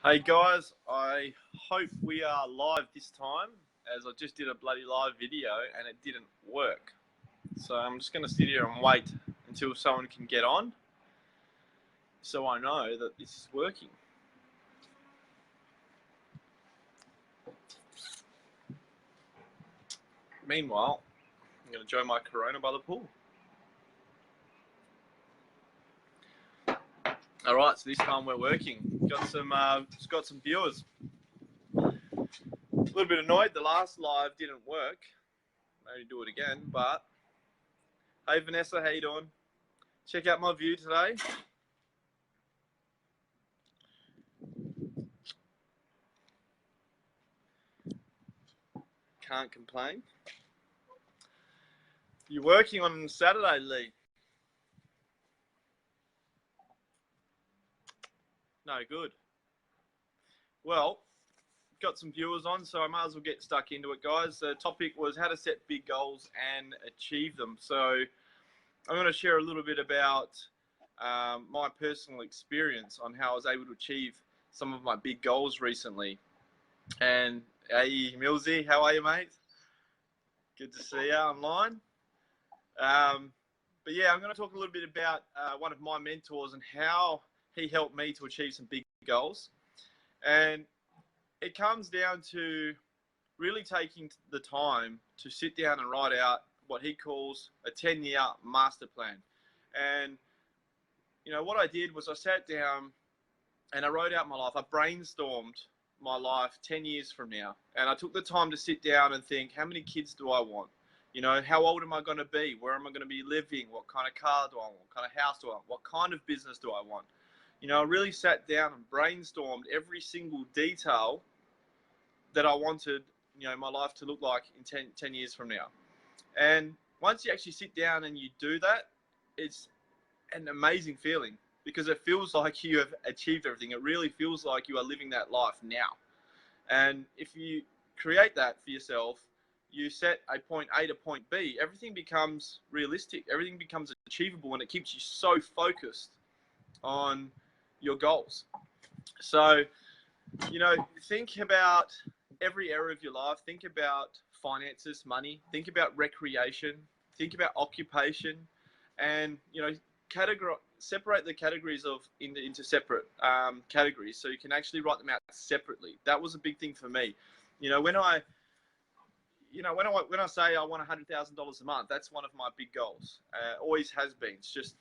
Hey guys, I hope we are live this time, as I just did a bloody live video and it didn't work. So I'm just going to sit here and wait until someone can get on so I know that this is working. Meanwhile, I'm going to enjoy my Corona by the pool. Alright, so this time we're working. Got some viewers. A little bit annoyed the last live didn't work. Maybe do it again, but hey Vanessa, how you doing? Check out my view today. Can't complain. You're working on Saturday, Lee? No, good. Well, got some viewers on, so I might as well get stuck into it, guys. The topic was how to set big goals and achieve them. So I'm going to share a little bit about my personal experience on how I was able to achieve some of my big goals recently. And hey, Millsy, how are you, mate? Good to see you online. But yeah, I'm going to talk a little bit about one of my mentors and how he helped me to achieve some big goals. And it comes down to really taking the time to sit down and write out what he calls a 10-year master plan. And, you know, what I did was I sat down and I wrote out my life. I brainstormed my life 10 years from now. And I took the time to sit down and think, how many kids do I want? You know, how old am I going to be? Where am I going to be living? What kind of car do I want? What kind of house do I want? What kind of business do I want? You know, I really sat down and brainstormed every single detail that I wanted, you know, my life to look like in 10 years from now. And once you actually sit down and you do that, it's an amazing feeling because it feels like you have achieved everything. It really feels like you are living that life now. And if you create that for yourself, you set a point A to point B, everything becomes realistic. Everything becomes achievable, and it keeps you so focused on your goals. So, you know, think about every area of your life. Think about finances, money. Think about recreation. Think about occupation, and you know, separate the categories into separate categories, so you can actually write them out separately. That was a big thing for me. You know, when I say I want $100,000 a month, that's one of my big goals. Always has been. It's just,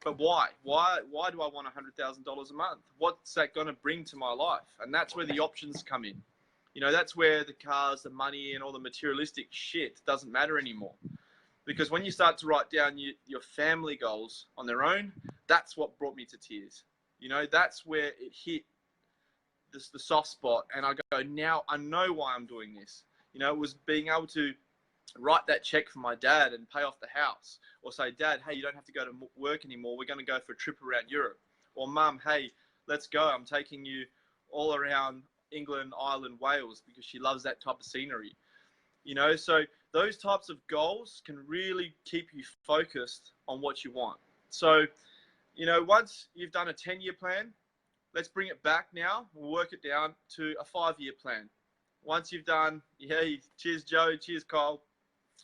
but why? Why do I want $100,000 a month? What's that going to bring to my life? And that's where the options come in. You know, that's where the cars, the money, and all the materialistic shit doesn't matter anymore. Because when you start to write down your family goals on their own, that's what brought me to tears. You know, that's where it hit the soft spot. And I go, now I know why I'm doing this. You know, it was being able to write that check for my dad and pay off the house, or say, Dad, hey, you don't have to go to work anymore. We're going to go for a trip around Europe. Or Mum, hey, let's go. I'm taking you all around England, Ireland, Wales, because she loves that type of scenery. You know, so those types of goals can really keep you focused on what you want. So, you know, once you've done a 10-year plan, let's bring it back now. We'll work it down to a 5-year plan. Once you've done, cheers Joe, cheers Kyle.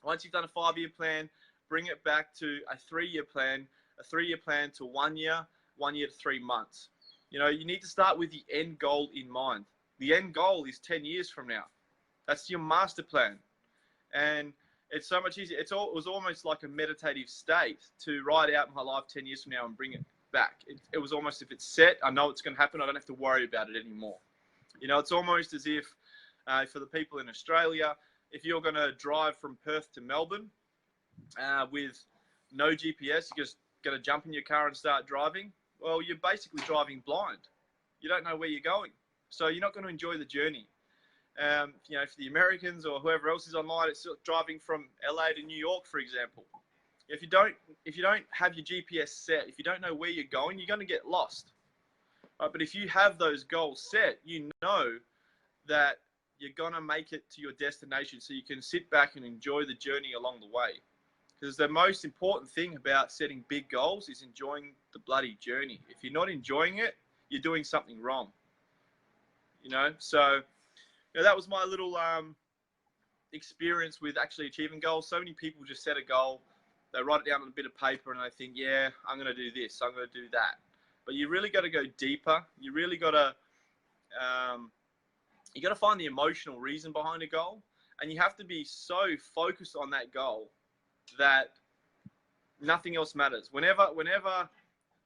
Once you've done a 5-year plan, bring it back to a 3-year plan, to 1 year, 1 year to 3 months. You know, you need to start with the end goal in mind. The end goal is 10 years from now. That's your master plan. And it's so much easier. It was almost like a meditative state to write out my life 10 years from now and bring it back. It was almost, if it's set, I know it's going to happen. I don't have to worry about it anymore. You know, it's almost as if, for the people in Australia, if you're going to drive from Perth to Melbourne with no GPS, you're just going to jump in your car and start driving. Well, you're basically driving blind. You don't know where you're going. So you're not going to enjoy the journey. You know, for the Americans or whoever else is online, it's driving from LA to New York, for example. If you don't have your GPS set, if you don't know where you're going, you're going to get lost. Right? But if you have those goals set, you know that you're going to make it to your destination, so you can sit back and enjoy the journey along the way. Because the most important thing about setting big goals is enjoying the bloody journey. If you're not enjoying it, you're doing something wrong. you know. So, you know, that was my little experience with actually achieving goals. So many people just set a goal, they write it down on a bit of paper, and they think, yeah, I'm going to do this, I'm going to do that. But you really got to go deeper. You really got to you got to find the emotional reason behind a goal, and you have to be so focused on that goal that nothing else matters. Whenever,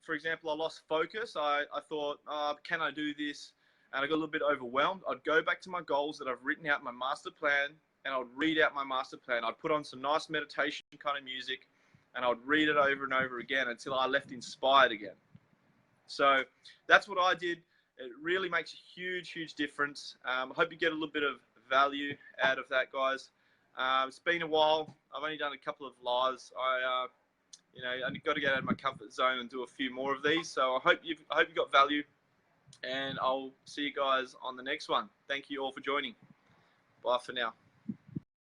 for example, I lost focus, I thought, oh, can I do this? And I got a little bit overwhelmed. I'd go back to my goals that I've written out in my master plan, and I'd read out my master plan. I'd put on some nice meditation kind of music, and I'd read it over and over again until I left inspired again. So that's what I did. It really makes a huge, huge difference. I hope you get a little bit of value out of that, guys. It's been a while. I've only done a couple of lives. I've got to get out of my comfort zone and do a few more of these. So I hope you got value, and I'll see you guys on the next one. Thank you all for joining. Bye for now.